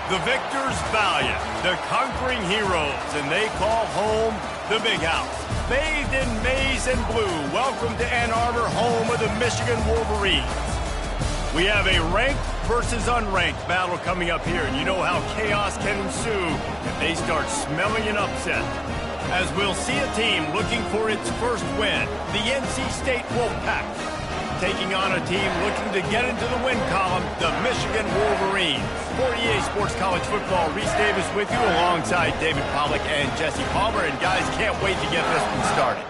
The victors valiant, the conquering heroes, and they call home the Big House. Bathed in maize and blue, welcome to Ann Arbor, home of the Michigan Wolverines. We have a ranked versus unranked battle coming up here, and you know how chaos can ensue if they start smelling an upset. As we'll see a team looking for its first win, the NC State Wolfpack, taking on a team looking to get into the win column, the Michigan Wolverines. For EA Sports College Football, Reese Davis with you alongside David Pollack and Jesse Palmer. And guys, can't wait to get this one started.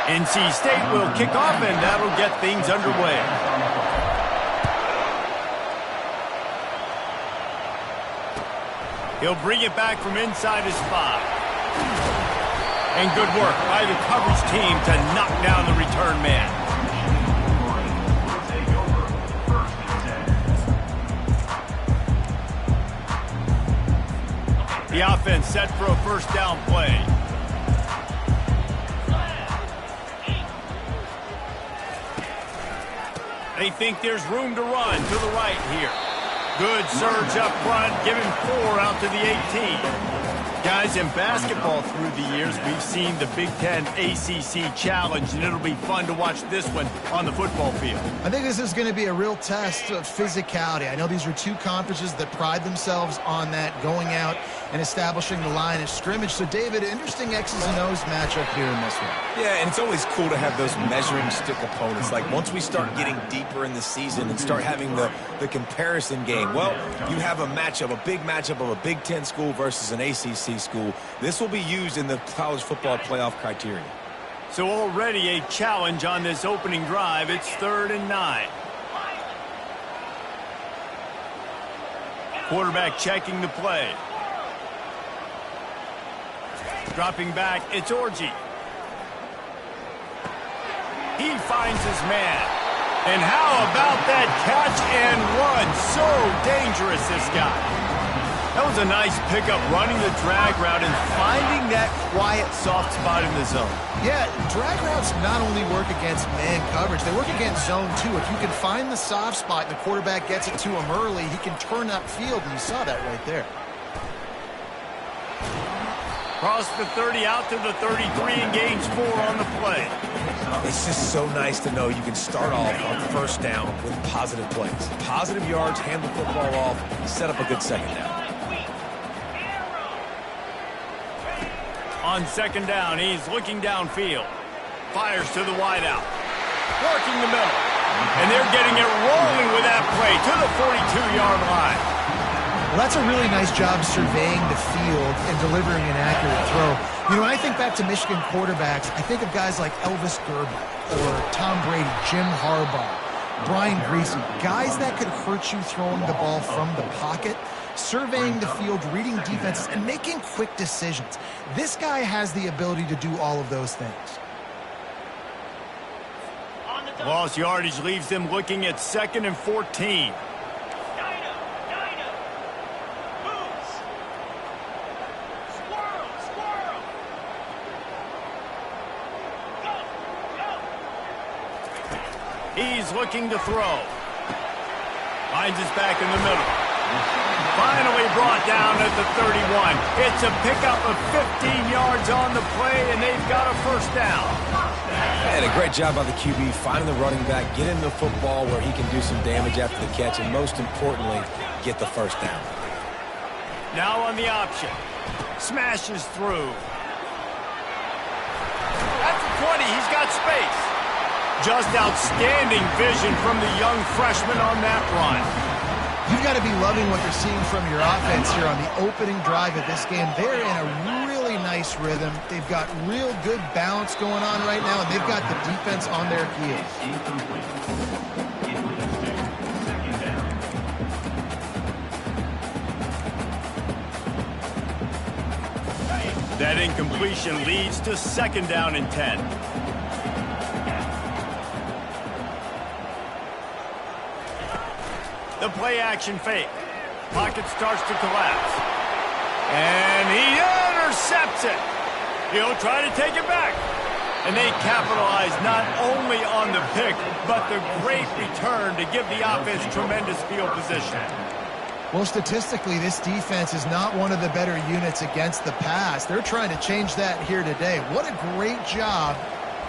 NC State will kick off, and that'll get things underway. He'll bring it back from inside his 5. And good work by the coverage team to knock down the return man. The offense set for a first down play. They think there's room to run to the right here. Good surge up front, giving 4 out to the 18. Guys, in basketball through the years, we've seen the Big Ten ACC Challenge, and it'll be fun to watch this one on the football field. I think this is going to be a real test of physicality. I know these are two conferences that pride themselves on that, going out and establishing the line of scrimmage. So, David, interesting X's and O's matchup here in this one. Yeah, and it's always cool to have those measuring stick opponents. Like, once we start getting deeper in the season and start having the comparison game, well, you have a matchup, a big matchup of a Big Ten school versus an ACC school. This will be used in the college football playoff criteria. So already a challenge on this opening drive. It's 3rd and 9. Quarterback checking the play. Dropping back, it's Orji. He finds his man. And how about that catch and run? So dangerous, this guy. That was a nice pickup, running the drag route and finding that quiet, soft spot in the zone. Yeah, drag routes not only work against man coverage, they work against zone too. If you can find the soft spot and the quarterback gets it to him early, he can turn upfield, and you saw that right there. Cross the 30 out to the 33 and gains 4 on the play. It's just so nice to know you can start off on first down with positive plays. Positive yards, hand the football off, set up a good second down. On second down, he's looking downfield. Fires to the wideout. Working the middle. And they're getting it rolling with that play to the 42-yard line. Well, that's a really nice job surveying the field and delivering an accurate throw. You know, when I think back to Michigan quarterbacks, I think of guys like Elvis Gerber or Tom Brady, Jim Harbaugh, Brian Griese, guys that could hurt you throwing the ball from the pocket, surveying the field, reading defenses, and making quick decisions. This guy has the ability to do all of those things. Lost yardage leaves them looking at 2nd and 14. He's looking to throw. Finds his back in the middle. Finally brought down at the 31. It's a pickup of 15 yards on the play, and they've got a first down. And a great job by the QB, finding the running back, getting the football where he can do some damage after the catch, and most importantly, get the first down. Now on the option. Smashes through. At the 20, he's got space. Just outstanding vision from the young freshman on that run. You've got to be loving what you're seeing from your offense here on the opening drive of this game. They're in a really nice rhythm. They've got real good balance going on right now, and they've got the defense on their heels. That incompletion leads to 2nd down and 10. The play action fake. Pocket starts to collapse. And he intercepts it. He'll try to take it back. And they capitalize not only on the pick, but the great return to give the offense tremendous field position. Well, statistically, this defense is not one of the better units against the pass. They're trying to change that here today. What a great job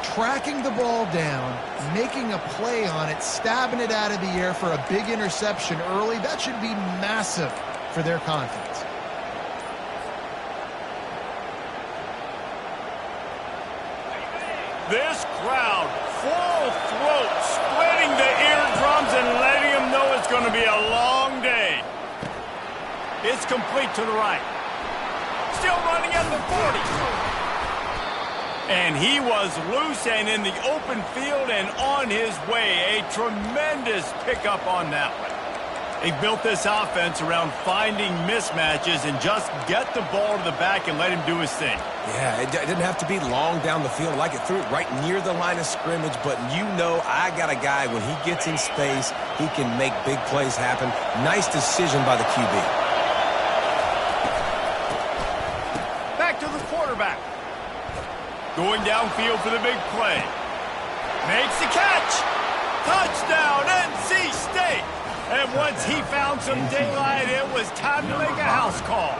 tracking the ball down, making a play on it, stabbing it out of the air for a big interception early. That should be massive for their confidence. This crowd, full throat, splitting the eardrums and letting them know it's going to be a long day. It's complete to the right. Still running at the 40. And he was loose and in the open field and on his way. A tremendous pickup on that one. They built this offense around finding mismatches and just get the ball to the back and let him do his thing. Yeah, it didn't have to be long down the field. Like it threw it right near the line of scrimmage, but you know I got a guy, when he gets in space, he can make big plays happen. Nice decision by the QB. Back to the quarterback. Going downfield for the big play. Makes the catch. Touchdown, NC State. And once he found some daylight, it was time to make a house call.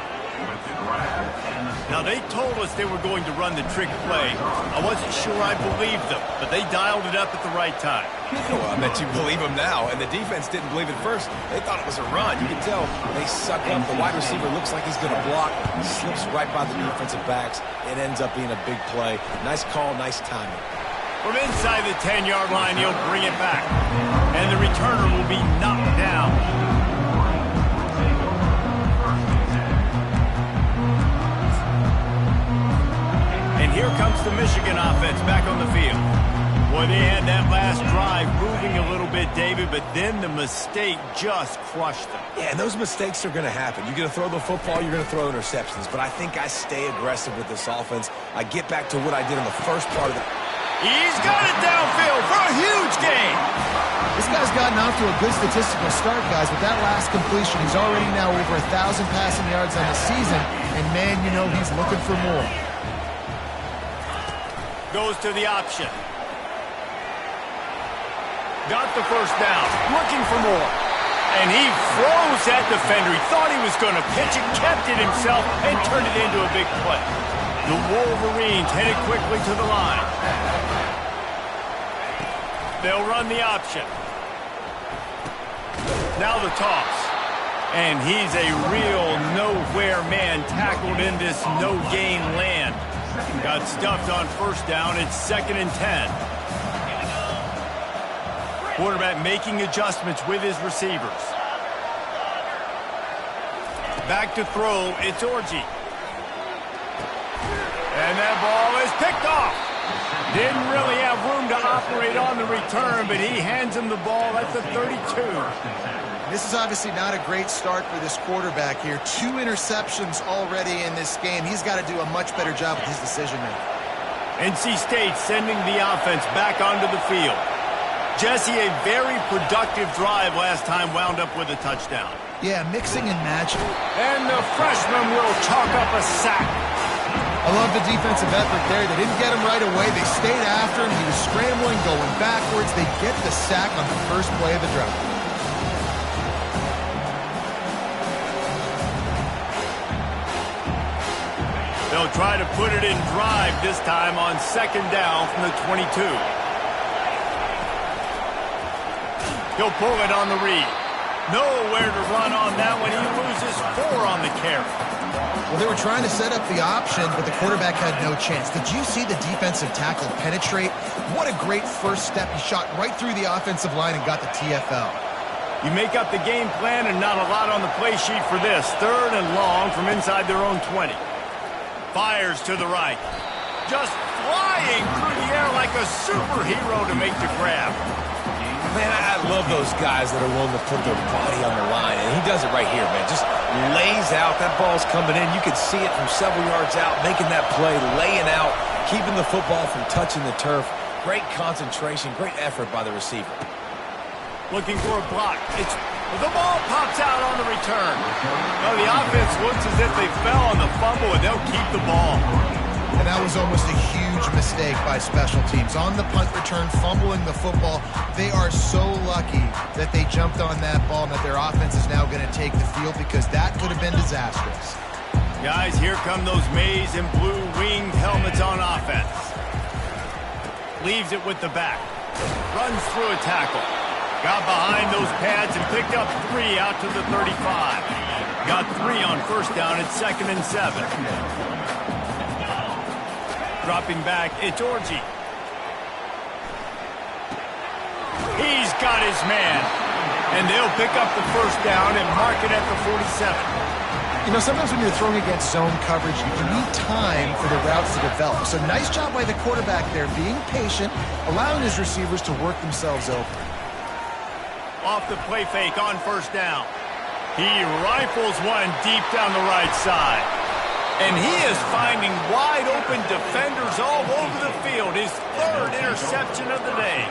Now, they told us they were going to run the trick play. I wasn't sure I believed them, but they dialed it up at the right time. Well, I bet you believe him now. And the defense didn't believe it first. They thought it was a run. You can tell they suck up. The wide receiver looks like he's going to block. Slips right by the defensive backs. It ends up being a big play. Nice call, nice timing. From inside the 10-yard line, he'll bring it back. And the returner will be knocked down. And here comes the Michigan offense back on the field. Boy, they had that last drive moving a little bit, David, but then the mistake just crushed them. Yeah, and those mistakes are going to happen. You're going to throw the football, you're going to throw interceptions. But I think I stay aggressive with this offense. I get back to what I did in the first part of the... He's got it downfield for a huge gain. This guy's gotten off to a good statistical start, guys. With that last completion, he's already now over 1,000 passing yards on the season. And, man, you know he's looking for more. Goes to the option. Got the first down. Looking for more. And he froze that defender. He thought he was going to pitch it, kept it himself, and turned it into a big play. The Wolverines headed quickly to the line. They'll run the option. Now the toss. And he's a real nowhere man tackled in this no-gain land. Got stuffed on first down. It's 2nd and 10. Quarterback making adjustments with his receivers. Back to throw. It's Orji. And that ball is picked off. Didn't really have room to operate on the return, but he hands him the ball at the 32. This is obviously not a great start for this quarterback here. 2 interceptions already in this game. He's got to do a much better job with his decision-making. NC State sending the offense back onto the field. Jesse, a very productive drive last time, wound up with a touchdown. Yeah, mixing and matching. And the freshman will chalk up a sack. I love the defensive effort there. They didn't get him right away. They stayed after him. He was scrambling, going backwards. They get the sack on the first play of the drive. They'll try to put it in drive this time on 2nd down from the 22. He'll pull it on the read. Nowhere to run on that one. He loses 4 on the carry. Well, they were trying to set up the option, but the quarterback had no chance. Did you see the defensive tackle penetrate? What a great first step. He shot right through the offensive line and got the TFL. You make up the game plan and not a lot on the play sheet for this. 3rd and long from inside their own 20. Fires to the right. Just flying through the air like a superhero to make the grab. Man, I love those guys that are willing to put their body on the line, and he does it right here, man. Just lays out. That ball's coming in. You can see it from several yards out, making that play, laying out, keeping the football from touching the turf. Great concentration, great effort by the receiver. Looking for a block. It's The ball pops out on the return. Well, the offense looks as if they fell on the fumble, and they'll keep the ball. And that was almost a huge mistake by special teams. On the punt return, fumbling the football, they are so lucky that they jumped on that ball and that their offense is now going to take the field, because that could have been disastrous. Guys, here come those maize and blue winged helmets on offense. Leaves it with the back. Runs through a tackle. Got behind those pads and picked up 3 out to the 35. Got 3 on first down at 2nd and 7. Dropping back, it's Orji. He's got his man. And they'll pick up the first down and mark it at the 47. You know, sometimes when you're throwing against zone coverage, you need time for the routes to develop. So nice job by the quarterback there, being patient, allowing his receivers to work themselves open. Off the play fake on first down. He rifles one deep down the right side. And he is finding wide open defenders all over the field. His 3rd interception of the day.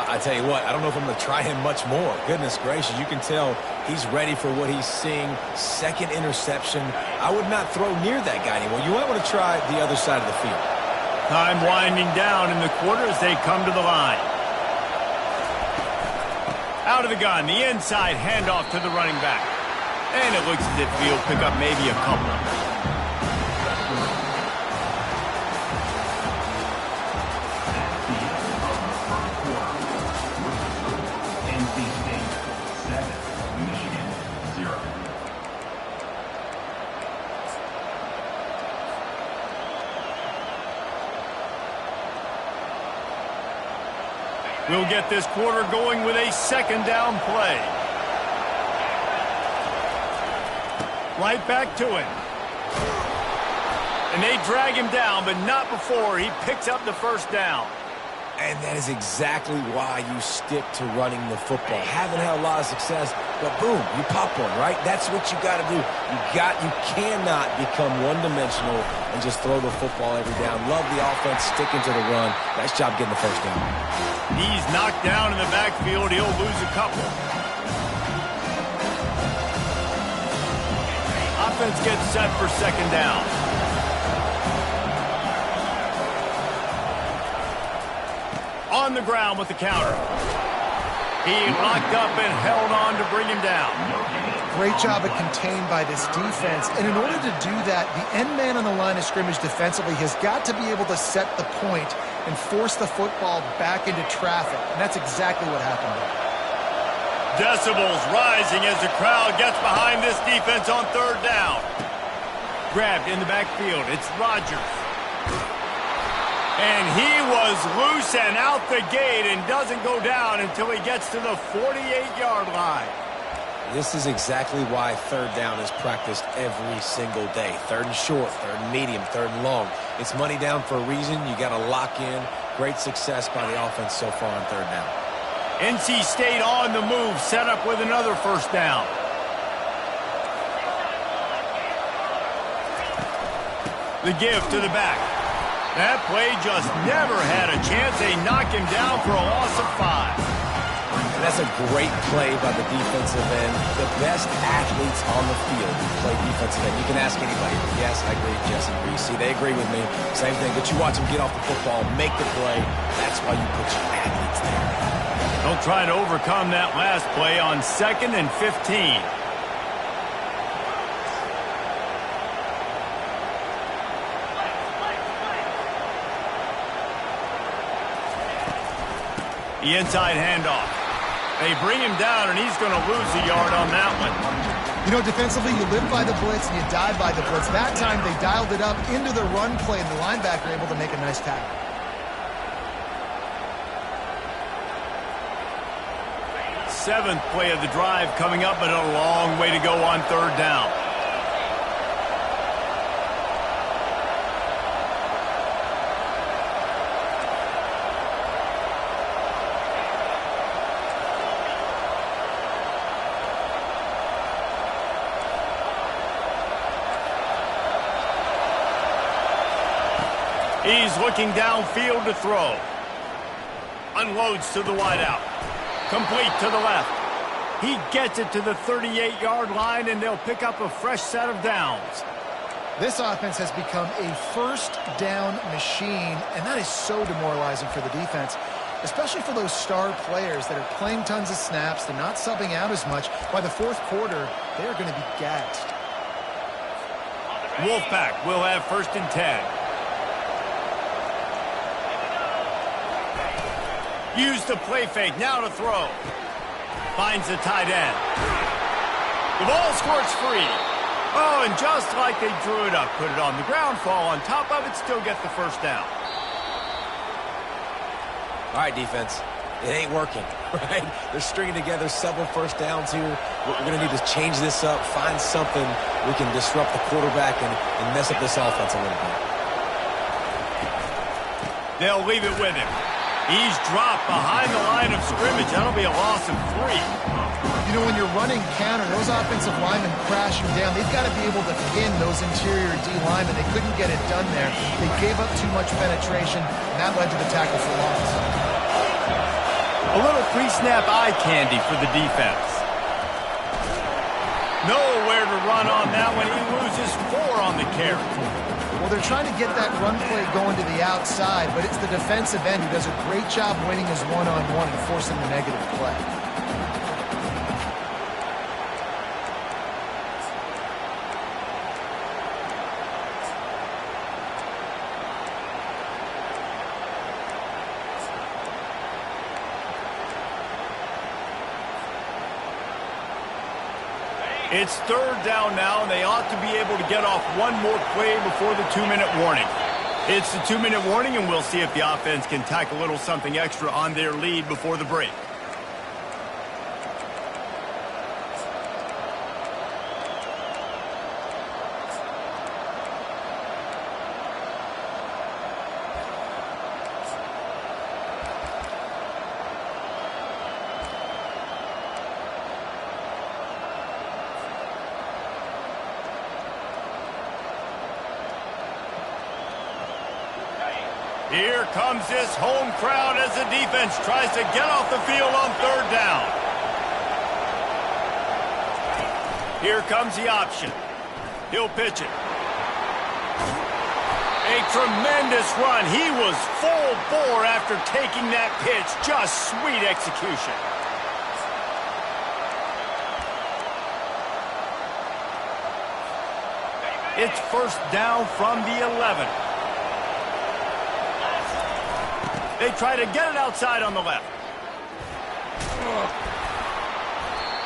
I tell you what, I don't know if I'm going to try him much more. Goodness gracious, you can tell he's ready for what he's seeing. 2nd interception. I would not throw near that guy anymore. You might want to try the other side of the field. Time winding down in the quarter as they come to the line. Out of the gun, the inside handoff to the running back. And it looks as if he'll pick up maybe a couple. We'll get this quarter going with a 2nd down play. Right back to him. And they drag him down, but not before he picks up the first down. And that is exactly why you stick to running the football. Haven't had a lot of success, but boom, you pop one, right? That's what you got to do. You cannot become one-dimensional and just throw the football every down. Love the offense, sticking to the run. Nice job getting the first down. He's knocked down in the backfield. He'll lose a couple. Offense gets set for 2nd down. On the ground with the counter. He locked up and held on to bring him down. Great job of contained by this defense. And in order to do that, the end man on the line of scrimmage defensively has got to be able to set the point and force the football back into traffic. And that's exactly what happened there. Decibels rising as the crowd gets behind this defense on 3rd down. Grabbed in the backfield. It's Rodgers. And he was loose and out the gate and doesn't go down until he gets to the 48-yard line. This is exactly why 3rd down is practiced every single day. 3rd and short, 3rd and medium, 3rd and long. It's money down for a reason. You got to lock in. Great success by the offense so far on 3rd down. NC State on the move, set up with another first down. The give to the back. That play just never had a chance. They knock him down for a loss of 5. And that's a great play by the defensive end. The best athletes on the field play defensive end. You can ask anybody. Yes, I agree, Jesse Reese. They agree with me. Same thing. But you watch them get off the football, make the play. That's why you put your athletes there. They'll try to overcome that last play on 2nd and 15. The inside handoff. They bring him down, and he's going to lose a yard on that one. You know, defensively, you live by the blitz and you die by the blitz. That time, they dialed it up into the run play, and the linebacker able to make a nice tackle. Seventh play of the drive coming up, but a long way to go on 3rd down. He's looking downfield to throw. Unloads to the wideout. Complete to the left. He gets it to the 38-yard line, and they'll pick up a fresh set of downs. This offense has become a first down machine, and that is so demoralizing for the defense, especially for those star players that are playing tons of snaps. They're not subbing out as much. By the fourth quarter, they're going to be gassed. Wolfpack will have 1st and 10. Use the play fake, now to throw. Finds the tight end. The ball squirts free. Oh, and just like they drew it up, put it on the ground, fall on top of it, still get the 1st down. All right, defense. It ain't working, right? They're stringing together several 1st downs here. We're going to need to change this up, find something we can disrupt the quarterback and mess up this offense a little bit. They'll leave it with him. He's dropped behind the line of scrimmage. That'll be a loss of 3. You know, when you're running counter, those offensive linemen crashing down, they've got to be able to pin those interior D linemen. They couldn't get it done there. They gave up too much penetration, and that led to the tackle for loss. A little pre-snap eye candy for the defense. Nowhere to run on that one. He loses 4 on the carry. Well, they're trying to get that run play going to the outside, but it's the defensive end who does a great job winning his one-on-one and forcing the negative play. It's 3rd down now, and they ought to be able to get off one more play before the 2-minute warning. It's the 2-minute warning, and we'll see if the offense can tack a little something extra on their lead before the break. Here comes this home crowd as the defense tries to get off the field on 3rd down. Here comes the option. He'll pitch it. A tremendous run. He was full bore after taking that pitch. Just sweet execution. It's 1st down from the 11. They try to get it outside on the left.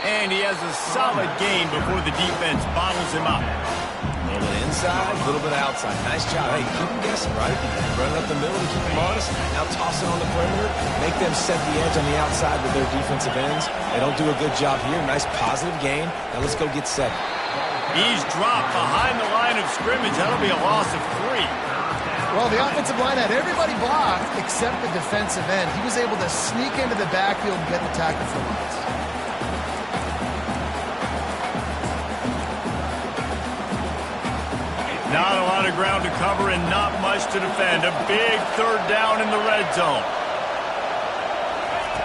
And he has a solid gain before the defense bottles him up. A little bit inside, a little bit outside. Nice job. Hey, keep them guessing, right? Running up the middle to keep them honest. Now toss it on the perimeter. Make them set the edge on the outside with their defensive ends. They don't do a good job here. Nice positive gain. Now let's go get 7. He's dropped behind the line of scrimmage. That'll be a loss of 3. Well, the offensive line had everybody blocked except the defensive end. He was able to sneak into the backfield and get the tackle for loss. Not a lot of ground to cover and not much to defend. A big 3rd down in the red zone.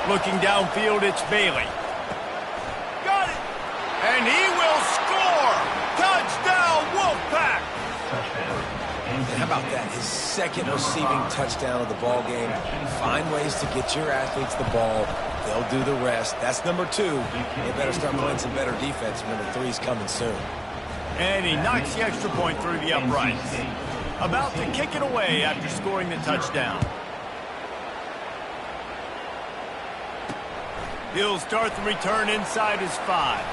Looking downfield, it's Bailey. Got it! And he will score! Touchdown, Wolfpack! How about that? His 2nd receiving touchdown of the ball game. Find ways to get your athletes the ball. They'll do the rest. That's number 2. They better start playing some better defense. Number 3's coming soon. And he knocks the extra point through the uprights. About to kick it away after scoring the touchdown. He'll start the return inside his 5.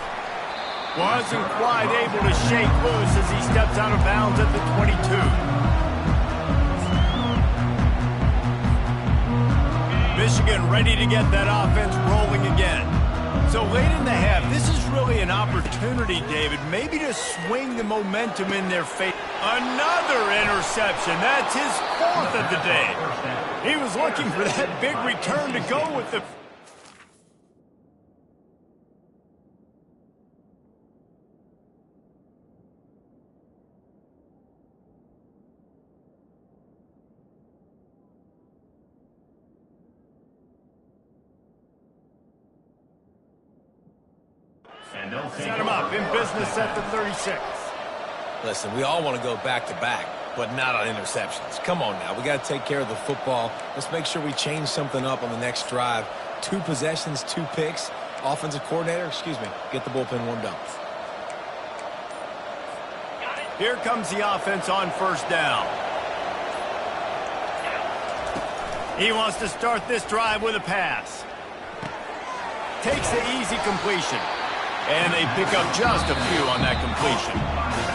Wasn't quite able to shake loose as he steps out of bounds at the 22. Michigan ready to get that offense rolling again. So late in the half, this is really an opportunity, David, maybe to swing the momentum in their favor. Another interception. That's his 4th of the day. He was looking for that big return to go with the... Set him up in business at the 36. Listen, we all want to go back-to-back, but not on interceptions. Come on now. We got to take care of the football. Let's make sure we change something up on the next drive. 2 possessions, 2 picks. Offensive coordinator, get the bullpen warmed up. Here comes the offense on first down. He wants to start this drive with a pass. Takes the easy completion. And they pick up just a few on that completion.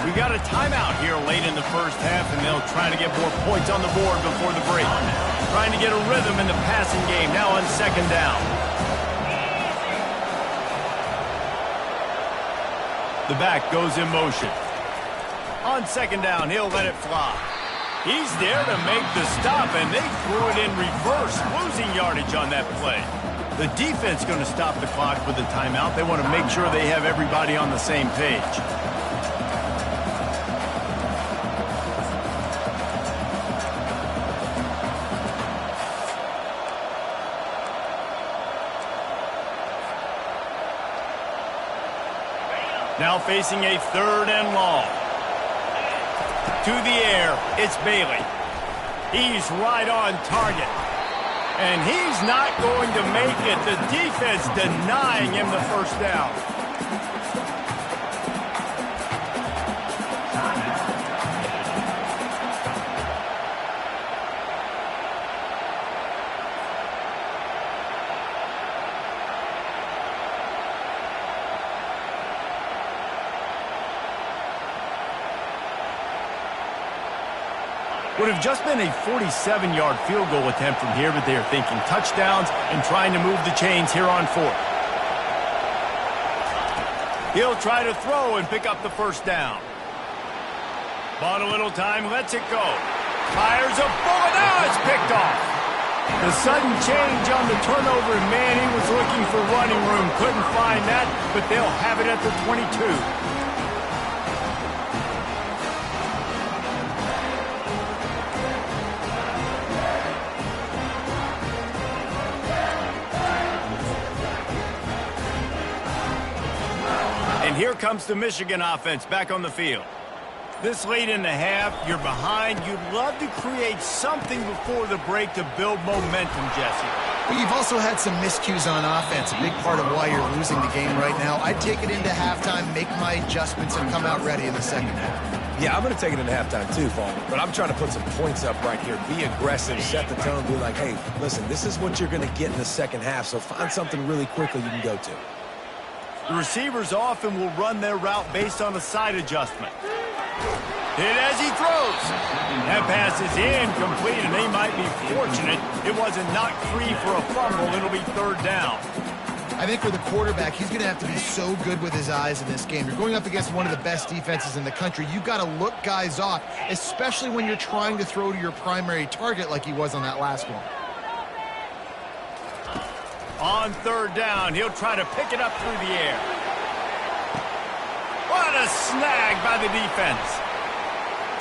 We got a timeout here late in the first half, and they'll try to get more points on the board before the break. Trying to get a rhythm in the passing game now on second down. The back goes in motion. On second down, he'll let it fly. He's there to make the stop, and they threw it in reverse, losing yardage on that play. The defense going to stop the clock with a timeout. They want to make sure they have everybody on the same page. Now facing a 3rd and long. To the air, it's Bailey. He's right on target. And he's not going to make it. The defense denying him the first down. Would have just been a 47-yard field goal attempt from here, but they are thinking touchdowns and trying to move the chains here on 4th. He'll try to throw and pick up the first down. Bought a little time, lets it go. Fires a bullet, now it's picked off. The sudden change on the turnover, and Manning was looking for running room. Couldn't find that, but they'll have it at the 22. And here comes the Michigan offense back on the field. This late in the half, you're behind. You'd love to create something before the break to build momentum, Jesse. But you've also had some miscues on offense, a big part of why you're losing the game right now. I'd take it into halftime, make my adjustments, and come out ready in the second half. Yeah, I'm going to take it into halftime too, Paul. But I'm trying to put some points up right here. Be aggressive, set the tone, be like, hey, listen, this is what you're going to get in the second half, so find something really quickly you can go to. The receivers often will run their route based on a side adjustment. Hit as he throws. That pass is incomplete, and they might be fortunate it wasn't knocked free for a fumble. It'll be 3rd down. I think for the quarterback, he's going to have to be so good with his eyes in this game. You're going up against one of the best defenses in the country. You've got to look guys off, especially when you're trying to throw to your primary target like he was on that last one. On 3rd down, he'll try to pick it up through the air. What a snag by the defense.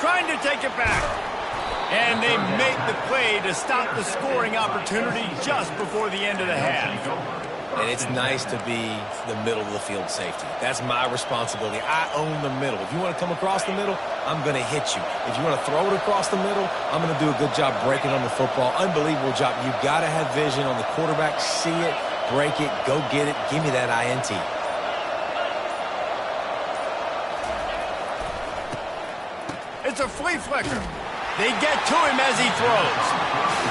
Trying to take it back. And they make the play to stop the scoring opportunity just before the end of the half. And it's nice to be the middle of the field safety. That's my responsibility. I own the middle. If you want to come across the middle, I'm going to hit you. If you want to throw it across the middle, I'm going to do a good job breaking on the football. Unbelievable job. You've got to have vision on the quarterback. See it, break it, go get it. Give me that INT. It's a flea flicker. They get to him as he throws.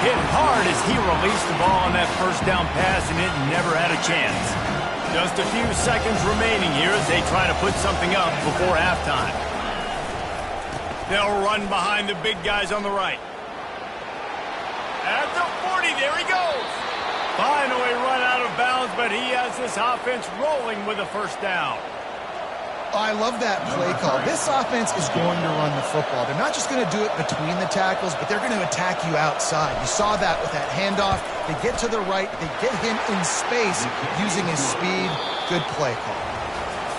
Hit hard as he released the ball on that first down pass, and it never had a chance. Just a few seconds remaining here as they try to put something up before halftime. They'll run behind the big guys on the right. At the 40, there he goes. Finally run out of bounds, but he has this offense rolling with a first down. I love that play call. This offense is going to run the football. They're not just going to do it between the tackles, but they're going to attack you outside. You saw that with that handoff. They get to the right. They get him in space using his speed. Good play call.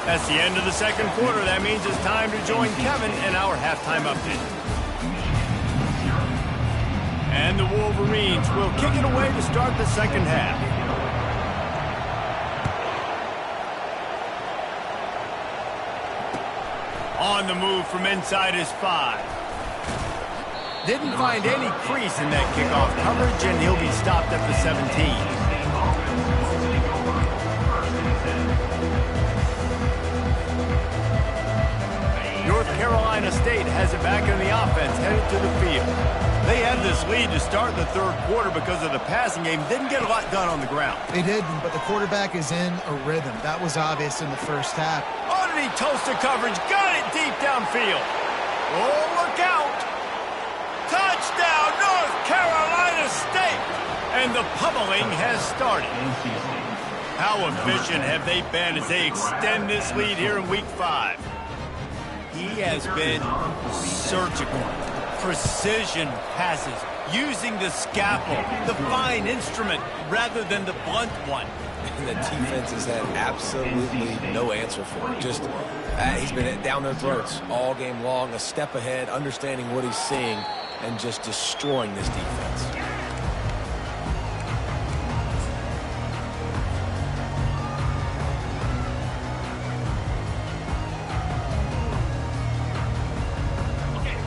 That's the end of the second quarter. That means it's time to join Kevin in our halftime update. And the Wolverines will kick it away to start the second half. On the move from inside his 5. Didn't find any crease in that kickoff coverage, and he'll be stopped at the 17. North Carolina State has it back in the offense, headed to the field. They had this lead to start the third quarter because of the passing game. Didn't get a lot done on the ground. They didn't, but the quarterback is in a rhythm. That was obvious in the first half. Underneath toasted coverage, got it deep downfield. Oh, look out! Touchdown, North Carolina State! And the pummeling has started. How efficient have they been as they extend this lead here in Week 5? He has been surgical. Precision passes, using the scalpel, the fine instrument, rather than the blunt one. And the defense has had absolutely no answer for it. Just, he's been down their throats all game long, a step ahead, understanding what he's seeing, and just destroying this defense.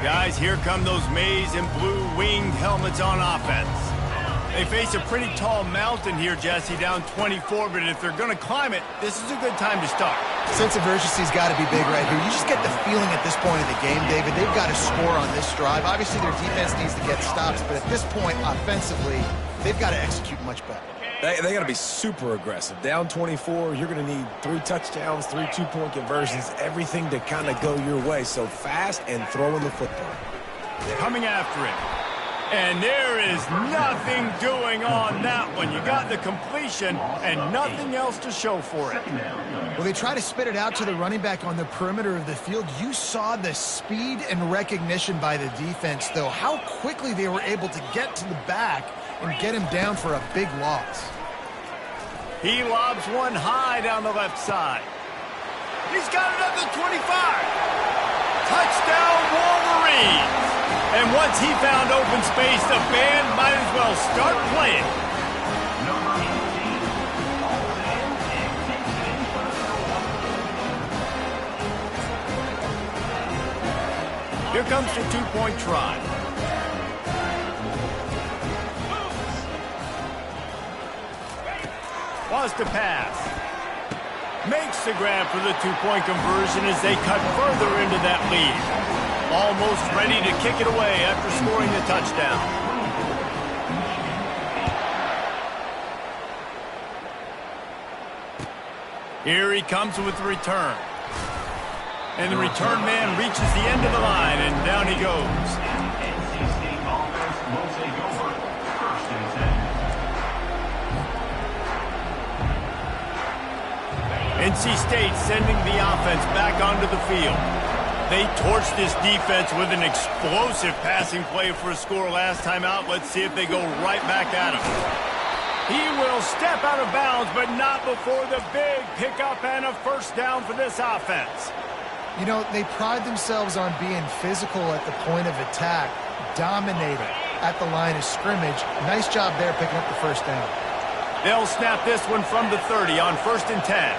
Guys, here come those maize and blue winged helmets on offense. They face a pretty tall mountain here, Jesse, down 24, but if they're going to climb it, this is a good time to start. Sense of urgency's got to be big right here. You just get the feeling at this point of the game, David, they've got to score on this drive. Obviously, their defense needs to get stops, but at this point, offensively, they've got to execute much better. They got to be super aggressive. Down 24, you're going to need 3 touchdowns, 3 two-point conversions, everything to kind of go your way. So fast and throwing the football. Coming after him. And there is nothing doing on that one. You got the completion and nothing else to show for it. Well, they try to spit it out to the running back on the perimeter of the field. You saw the speed and recognition by the defense, though, how quickly they were able to get to the back and get him down for a big loss. He lobs one high down the left side. He's got it up to 25. Touchdown, Wolverines. And once he found open space, the band might as well start playing. Here comes the two-point try. Wants to pass. Makes the grab for the two-point conversion as they cut further into that lead. Almost ready to kick it away after scoring the touchdown. Here he comes with the return. And the return man reaches the end of the line, and down he goes. NC State sending the offense back onto the field. They torched this defense with an explosive passing play for a score last time out. Let's see if they go right back at him. He will step out of bounds, but not before the big pickup and a first down for this offense. You know, they pride themselves on being physical at the point of attack, dominating at the line of scrimmage. Nice job there picking up the first down. They'll snap this one from the 30 on 1st and 10.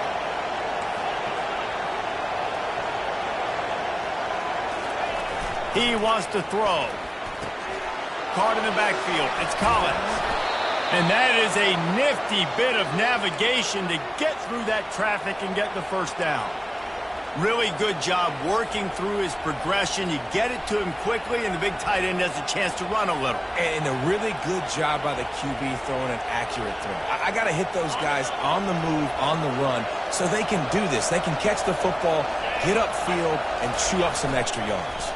He wants to throw. Caught in the backfield. It's Collins. And that is a nifty bit of navigation to get through that traffic and get the first down. Really good job working through his progression. You get it to him quickly, and the big tight end has a chance to run a little. And a really good job by the QB throwing an accurate throw. I got to hit those guys on the move, on the run, so they can do this. They can catch the football, get upfield, and chew up some extra yards.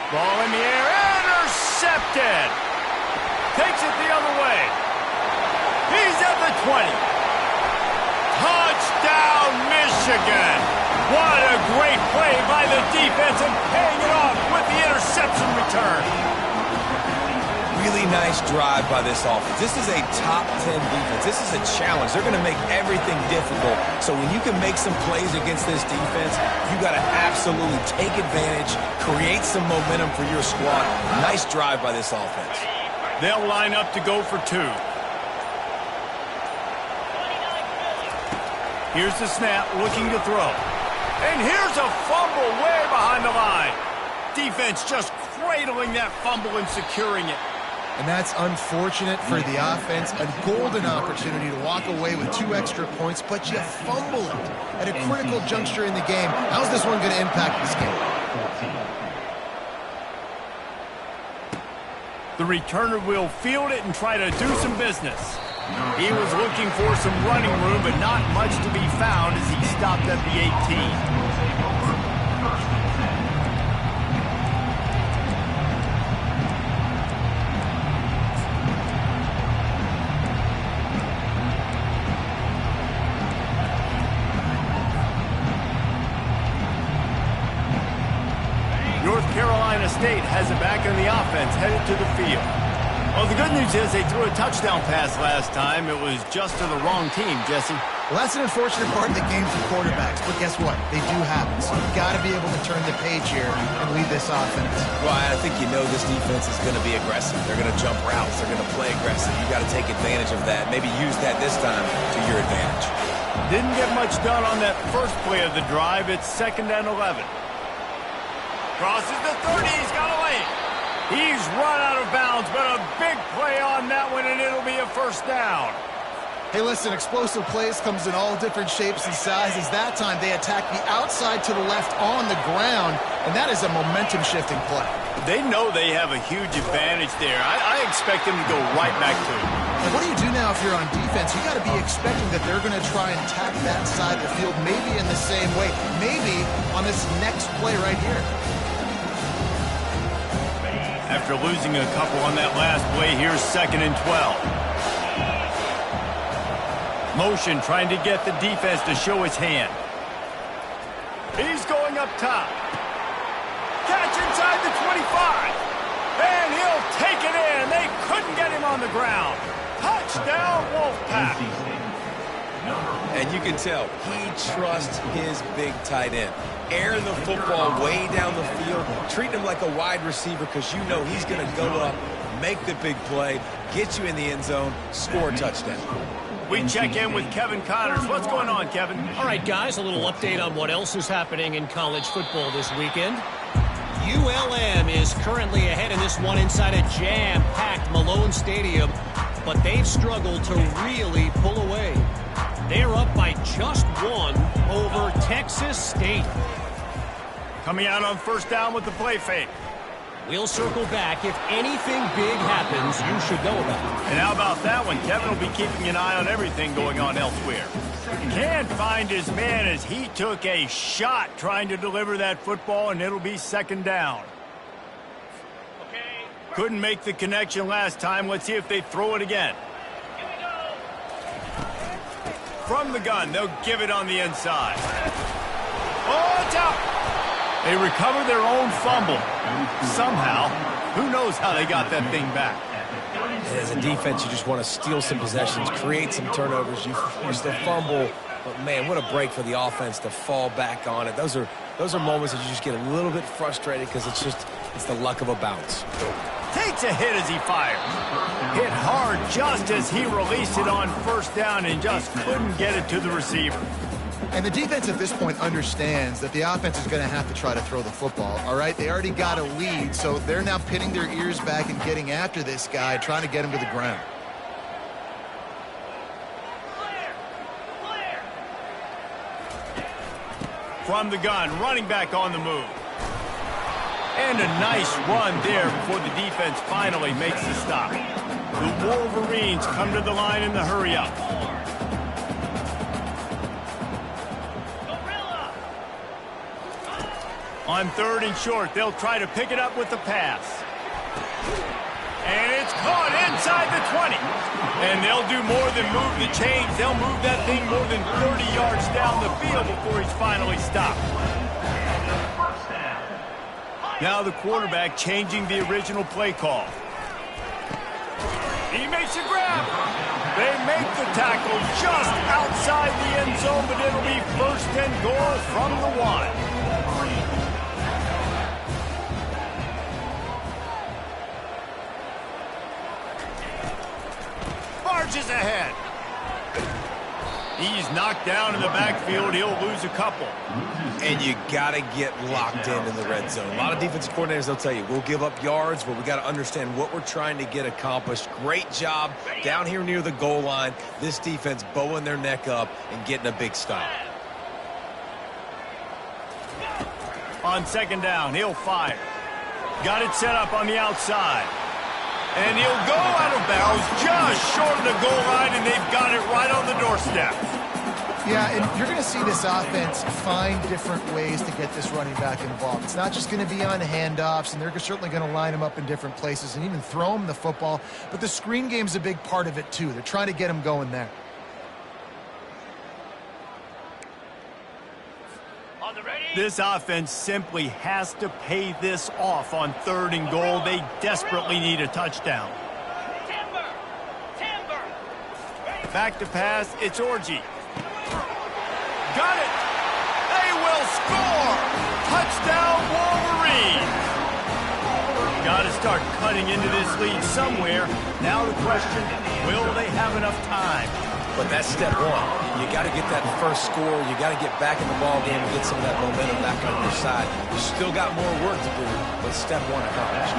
Ball in the air, intercepted. Takes it the other way. He's at the 20. Touchdown, Michigan. What a great play by the defense and paying it off with the interception return. Really nice drive by this offense. This is a top 10 defense. This is a challenge. They're going to make everything difficult. So when you can make some plays against this defense, you got to absolutely take advantage, create some momentum for your squad. Nice drive by this offense. They'll line up to go for 2. Here's the snap, looking to throw. And here's a fumble way behind the line. Defense just cradling that fumble and securing it. And that's unfortunate for the offense. A golden opportunity to walk away with 2 extra points, but you fumble it at a critical juncture in the game. How's this one going to impact this game? The returner will field it and try to do some business. He was looking for some running room, but not much to be found as he stopped at the 18. North Carolina State has it back in the offense, headed to the field. Well, the good news is they threw a touchdown pass last time. It was just to the wrong team, Jesse. Well, that's an unfortunate part of the game for quarterbacks, but guess what? They do happen. So you've got to be able to turn the page here and lead this offense. Well, I think you know this defense is going to be aggressive. They're going to jump routes. They're going to play aggressive. You got to take advantage of that. Maybe use that this time to your advantage. Didn't get much done on that first play of the drive. It's 2nd and 11. Crosses the 30. He's got a lane. He's run out of bounds, but a big play on that one, and it'll be a 1st down. Hey, listen, explosive plays comes in all different shapes and sizes. That time, they attack the outside to the left on the ground, and that is a momentum-shifting play. They know they have a huge advantage there. I expect them to go right back to it. And what do you do now if you're on defense? You got to be expecting that they're going to try and attack that side of the field, maybe in the same way, maybe on this next play right here. After losing a couple on that last play, here's 2nd and 12. Motion trying to get the defense to show his hand. He's going up top. Catch inside the 25. And he'll take it in. They couldn't get him on the ground. Touchdown, Wolfpack. And you can tell he trusts his big tight end. Air the football way down the field. Treat him like a wide receiver because you know he's going to go up, make the big play, get you in the end zone, score a touchdown. We check in with Kevin Connors. What's going on, Kevin? All right, guys, a little update on what else is happening in college football this weekend. ULM is currently ahead in this one inside a jam-packed Malone Stadium, but they've struggled to really pull away. They're up by just 1 over Texas State. Coming out on 1st down with the play fake. We'll circle back. If anything big happens, you should know about it. And how about that one? Kevin will be keeping an eye on everything going on elsewhere. Can't find his man as he took a shot trying to deliver that football, and it'll be 2nd down. Couldn't make the connection last time. Let's see if they throw it again. From the gun, they'll give it on the inside. Oh, it's out! They recover their own fumble. Somehow, who knows how they got that thing back. As a defense, you just want to steal some possessions, create some turnovers. You force the fumble, but man, what a break for the offense to fall back on it. Those are moments that you just get a little bit frustrated because it's the luck of a bounce. Takes a hit as he fires. Hit hard just as he released it on 1st down and just couldn't get it to the receiver. And the defense at this point understands that the offense is going to have to try to throw the football, all right? They already got a lead, so they're now pinning their ears back and getting after this guy, trying to get him to the ground. From the gun, running back on the move. And a nice run there before the defense finally makes the stop. The Wolverines come to the line in the hurry-up. On 3rd and short, they'll try to pick it up with the pass. And it's caught inside the 20. And they'll do more than move the chains. They'll move that thing more than 30 yards down the field before he's finally stopped. Now the quarterback changing the original play call. He makes a grab. They make the tackle just outside the end zone, but it'll be 1st and goal from the 1. Barges ahead. He's knocked down in the backfield. He'll lose a couple. And you got to get locked in the red zone. A lot of defensive coordinators, they'll tell you, we'll give up yards, but we got to understand what we're trying to get accomplished. Great job down here near the goal line. This defense bowing their neck up and getting a big stop. On second down, he'll fire. Got it set up on the outside. And he'll go out of bounds just short of the goal line, and they've got it right on the doorstep. Yeah, and you're going to see this offense find different ways to get this running back involved. It's not just going to be on handoffs, and they're certainly going to line him up in different places and even throw him the football. But the screen game's a big part of it, too. They're trying to get him going there. This offense simply has to pay this off on 3rd and goal. They desperately need a touchdown. Back to pass, it's Orji. Got it! They will score! Touchdown, Wolverines! Got to start cutting into this lead somewhere. Now the question, will they have enough time? But that's step one. You got to get that first score. You got to get back in the ball game and get some of that momentum back on your side. You still got more work to do, but step one accomplished.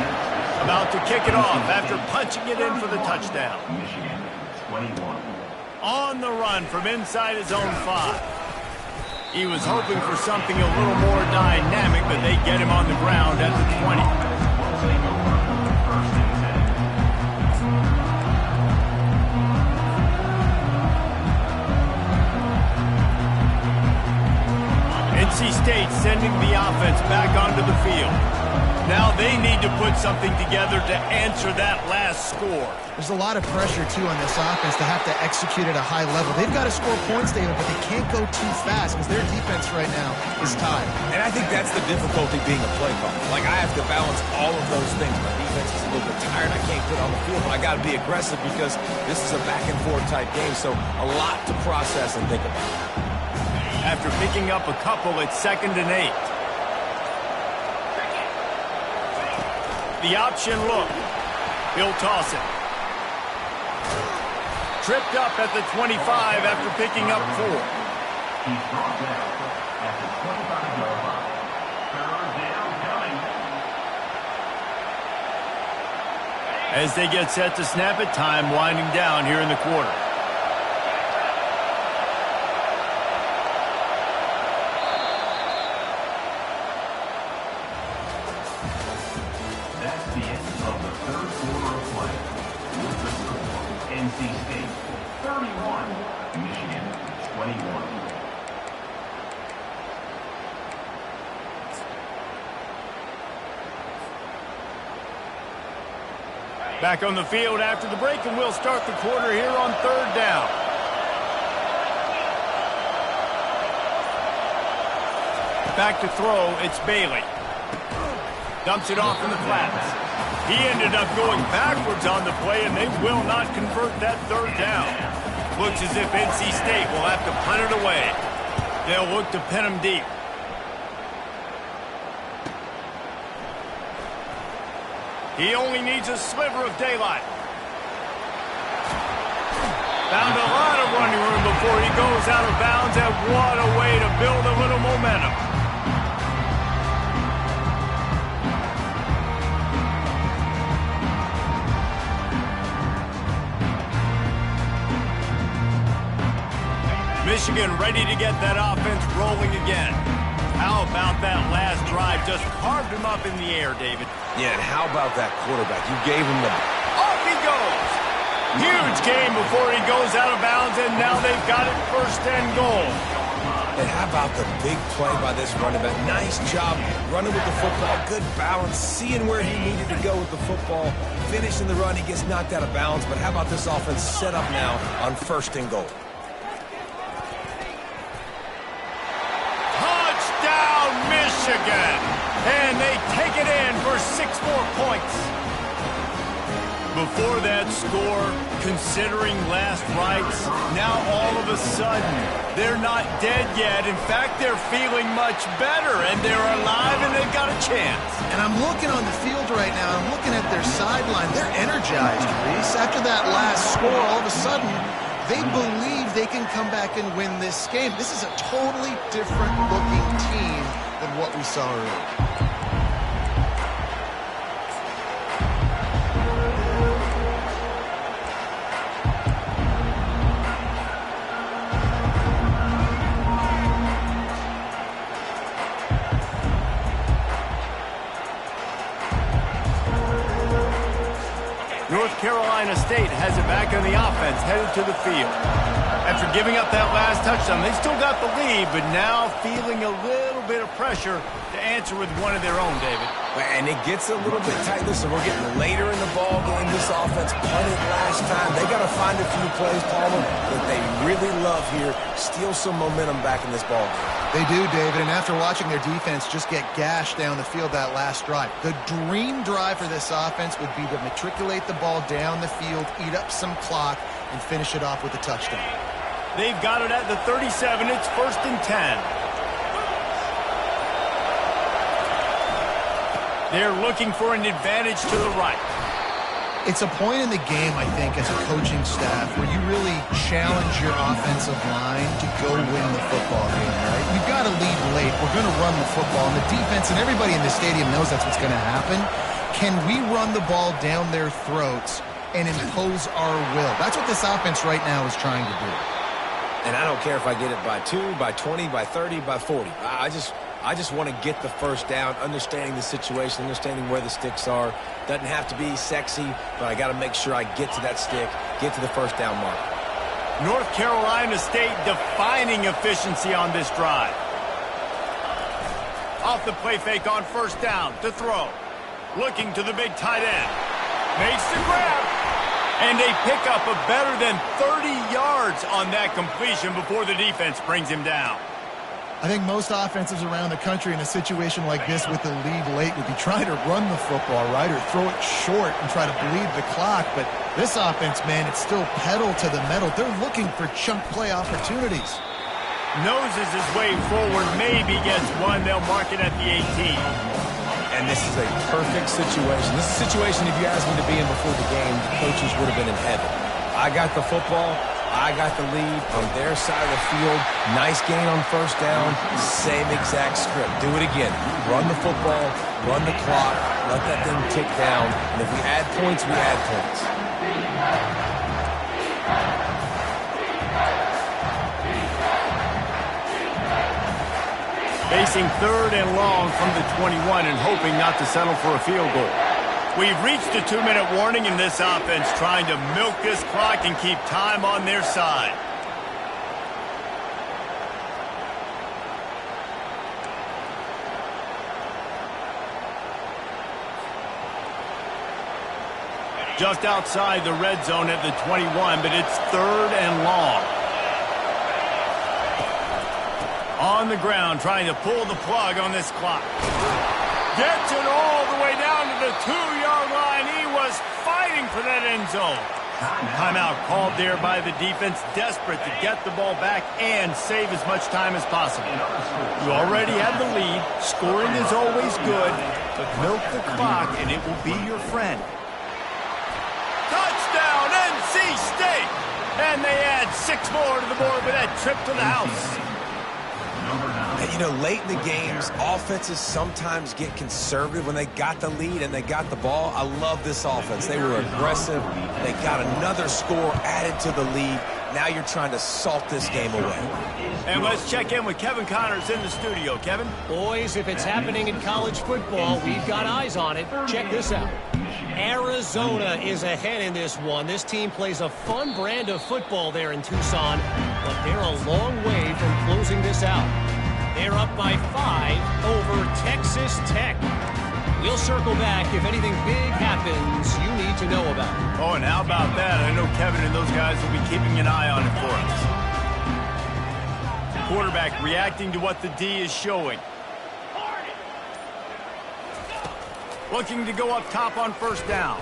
About to kick it off after punching it in for the touchdown. Michigan, 21. On the run from inside his own 5. He was hoping for something a little more dynamic, but they get him on the ground at the 20. NC State sending the offense back onto the field. Now they need to put something together to answer that last score. There's a lot of pressure, too, on this offense to have to execute at a high level. They've got to score points, David, but they can't go too fast because their defense right now is tied. And I think that's the difficulty being a play caller. Like, I have to balance all of those things. My defense is a little bit tired. I can't get on the field, but I got to be aggressive because this is a back-and-forth type game, so a lot to process and think about. After picking up a couple, it's 2nd and 8. The option look. He'll toss it. Tripped up at the 25 after picking up 4. He's brought down at the 25-yard line. 3rd down coming. As they get set to snap it, time winding down here in the quarter. That's the end of the 3rd quarter of play. With the score, NC State 31, Michigan 21. Back on the field after the break, and we'll start the quarter here on 3rd down. Back to throw, it's Bailey. Dumps it off in the flats. He ended up going backwards on the play, and they will not convert that 3rd down. Looks as if NC State will have to punt it away. They'll look to pin him deep. He only needs a sliver of daylight. Found a lot of running room before he goes out of bounds, and what a way to build a little momentum. Michigan ready to get that offense rolling again. How about that last drive? Just carved him up in the air, David. Yeah, and how about that quarterback? You gave him the... Off he goes! Huge game before he goes out of bounds, and now they've got it 1st and goal. And how about the big play by this running back? Nice job running with the football, good balance, seeing where he needed to go with the football, finishing the run. He gets knocked out of bounds, but how about this offense set up now on 1st and goal? Touchdown, Michigan! And they take it in for 6 more points. Before that score, considering last rites, now all of a sudden, they're not dead yet. In fact, they're feeling much better, and they're alive, and they've got a chance. And I'm looking on the field right now. I'm looking at their sideline. They're energized, Reese. After that last score, all of a sudden, They believe they can come back and win this game. This is a totally different looking team than what we saw earlier. North Carolina State has it back on the offense, headed to the field. After giving up that last touchdown, they still got the lead, but now feeling a little bit of pressure to answer with one of their own, David. And it gets a little bit tight. Listen, we're getting later in the ball game. This offense punted last time. They got to find a few plays, Palmer, that they really love here. Steal some momentum back in this ball game. They do, David, and after watching their defense just get gashed down the field that last drive, the dream drive for this offense would be to matriculate the ball down the field, eat up some clock, and finish it off with a touchdown. They've got it at the 37. It's 1st and 10. They're looking for an advantage to the right. It's a point in the game, I think, as a coaching staff where you really challenge your offensive line to go win the football game, right? You've got to lead late. We're going to run the football, and the defense and everybody in the stadium knows that's what's going to happen. Can we run the ball down their throats and impose our will? That's what this offense right now is trying to do. And I don't care if I get it by 2, by 20, by 30, by 40. I just want to get the first down, understanding the situation, understanding where the sticks are. Doesn't have to be sexy, but I got to make sure I get to that stick, get to the first down mark. North Carolina State defining efficiency on this drive. Off the play fake on 1st down to throw. Looking to the big tight end. Makes the grab. And they pick up a better than 30 yards on that completion before the defense brings him down. I think most offenses around the country in a situation like this with the lead late would be trying to run the football, right, or throw it short and try to bleed the clock. But this offense, man, it's still pedal to the metal. They're looking for chunk play opportunities. Noses his way forward, maybe gets one. They'll mark it at the 18. And this is a perfect situation. This is a situation, if you asked me to be in before the game, the coaches would have been in heaven. I got the football. I got the lead on their side of the field. Nice gain on 1st down. Same exact script. Do it again. Run the football, run the clock, let that thing tick down. And if we add points, we add points. Facing 3rd and long from the 21 and hoping not to settle for a field goal. We've reached a 2-minute warning in this offense, trying to milk this clock and keep time on their side. Just outside the red zone at the 21, but it's 3rd and long. On the ground, trying to pull the plug on this clock. Gets it all the way down to the 2-yard line. He was fighting for that end zone. Timeout called there by the defense, desperate to get the ball back and save as much time as possible. You already have the lead. Scoring is always good, but milk the clock and it will be your friend. Touchdown, NC State! And they add 6 more to the board with that trip to the house. And, you know, late in the games, offenses sometimes get conservative when they got the lead and they got the ball. I love this offense. They were aggressive. They got another score added to the lead. Now you're trying to salt this game away. And let's check in with Kevin Connors in the studio. Kevin? Boys, if it's happening in college football, we've got eyes on it. Check this out. Arizona is ahead in this one. This team plays a fun brand of football there in Tucson, but they're a long way from closing this out. They're up by 5 over Texas Tech. We'll circle back if anything big happens you need to know about. Oh, and how about that? I know Kevin and those guys will be keeping an eye on it for us. Quarterback reacting to what the D is showing. Looking to go up top on 1st down.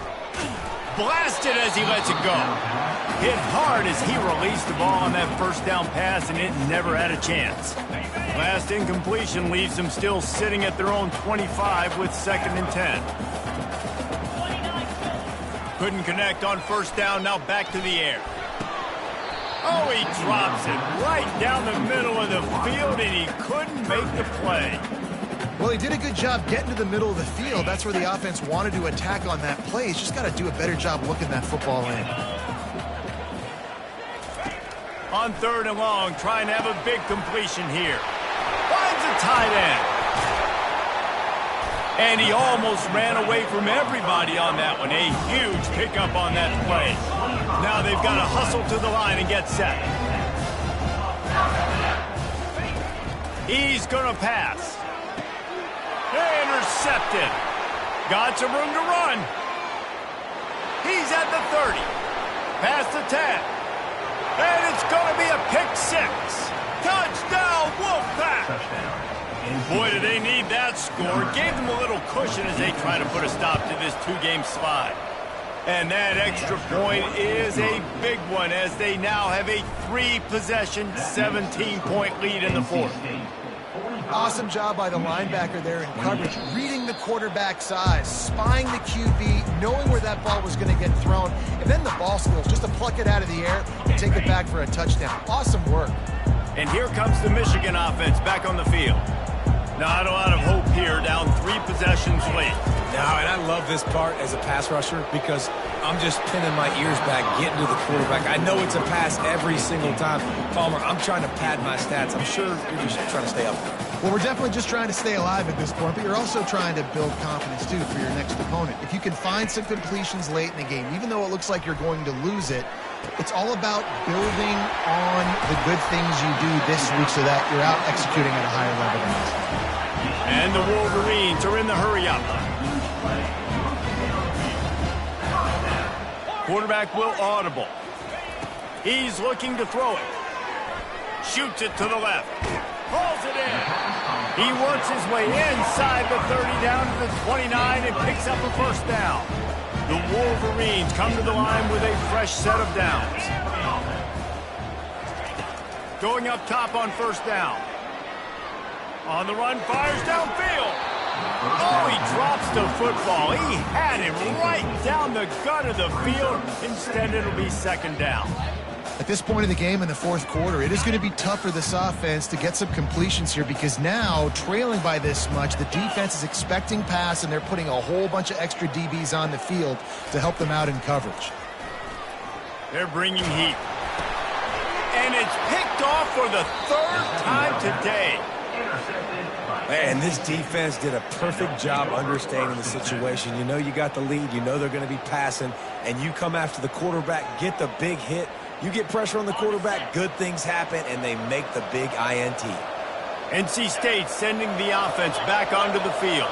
Blasted as he lets it go. Hit hard as he released the ball on that 1st down pass, and it never had a chance. Last incompletion leaves them still sitting at their own 25 with 2nd and 10. Couldn't connect on 1st down, now back to the air. Oh, he drops it right down the middle of the field, and he couldn't make the play. Well, he did a good job getting to the middle of the field. That's where the offense wanted to attack on that play. He's just got to do a better job looking that football in. On 3rd and long, trying to have a big completion here. Finds a tight end. And he almost ran away from everybody on that one. A huge pickup on that play. Now they've got to hustle to the line and get set. He's going to pass. Intercepted. Got some room to run. He's at the 30. Past the 10. And it's going to be a pick 6. Touchdown, Wolfpack. Touchdown. Boy, do they need that score. Gave them a little cushion as they try to put a stop to this 2-game slide. And that extra point is a big one as they now have a 3-possession, 17-point lead in the 4th. Awesome job by the linebacker there in coverage, reading the quarterback's eyes, spying the QB, knowing where that ball was going to get thrown, and then the ball skills, just to pluck it out of the air and take it back for a touchdown. Awesome work. And here comes the Michigan offense back on the field. Not a lot of hope here, down 3 possessions late. Now, and I love this part as a pass rusher because I'm just pinning my ears back, getting to the quarterback. I know it's a pass every single time. Palmer, I'm trying to pad my stats. I'm sure you're just trying to stay up there. Well, we're definitely just trying to stay alive at this point, but you're also trying to build confidence, too, for your next opponent. If you can find some completions late in the game, even though it looks like you're going to lose it, it's all about building on the good things you do this week so that you're out executing at a higher level than this. And the Wolverines are in the hurry-up. Quarterback will audible. He's looking to throw it. Shoots it to the left. Pulls it in. He works his way inside the 30 down to the 29 and picks up a first down. The Wolverines come to the line with a fresh set of downs. Going up top on first down. On the run, fires downfield. Oh, he drops the football. He had him right down the gut of the field. Instead, it'll be 2nd down. At this point in the game in the 4th quarter, it is going to be tough for this offense to get some completions here because now, trailing by this much, the defense is expecting pass, and they're putting a whole bunch of extra DBs on the field to help them out in coverage. They're bringing heat. And it's picked off for the 3rd time today. Man, this defense did a perfect job understanding the situation. You know you got the lead. You know they're going to be passing. And you come after the quarterback, get the big hit. You get pressure on the quarterback, good things happen, and they make the big INT. NC State sending the offense back onto the field.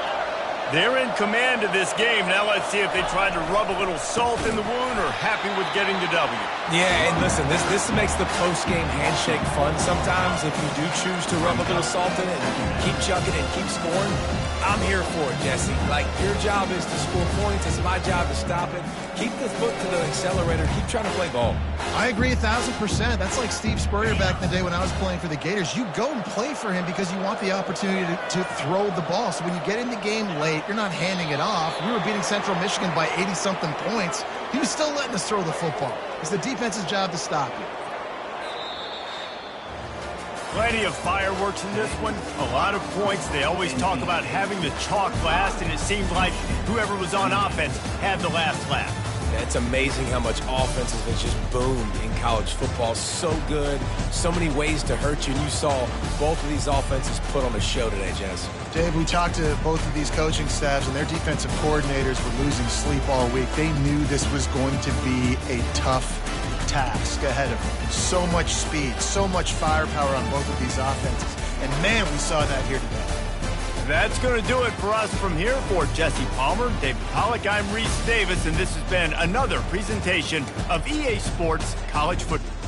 They're in command of this game. Now let's see if they try to rub a little salt in the wound or happy with getting the W. Yeah, and listen, this makes the post-game handshake fun sometimes. If you do choose to rub a little salt in it and keep chucking and keep scoring, I'm here for it, Jesse. Like, your job is to score points. It's my job to stop it. Keep the foot to the accelerator. Keep trying to play ball. I agree 1,000%. That's like Steve Spurrier back in the day when I was playing for the Gators. You go and play for him because you want the opportunity to throw the ball. So when you get in the game late, you're not handing it off. We were beating Central Michigan by 80-something points. He was still letting us throw the football. It's the defense's job to stop you. Plenty of fireworks in this one. A lot of points. They always talk about having the chalk last, and it seemed like whoever was on offense had the last laugh. It's amazing how much offense has just boomed in college football. So good. So many ways to hurt you. And you saw both of these offenses put on a show today, Jess. Dave, we talked to both of these coaching staffs, and their defensive coordinators were losing sleep all week. They knew this was going to be a tough task ahead of them. So much speed, so much firepower on both of these offenses. And, man, we saw that here today. That's going to do it for us from here. For Jesse Palmer, David Pollack, I'm Reese Davis, and this has been another presentation of EA Sports College Football.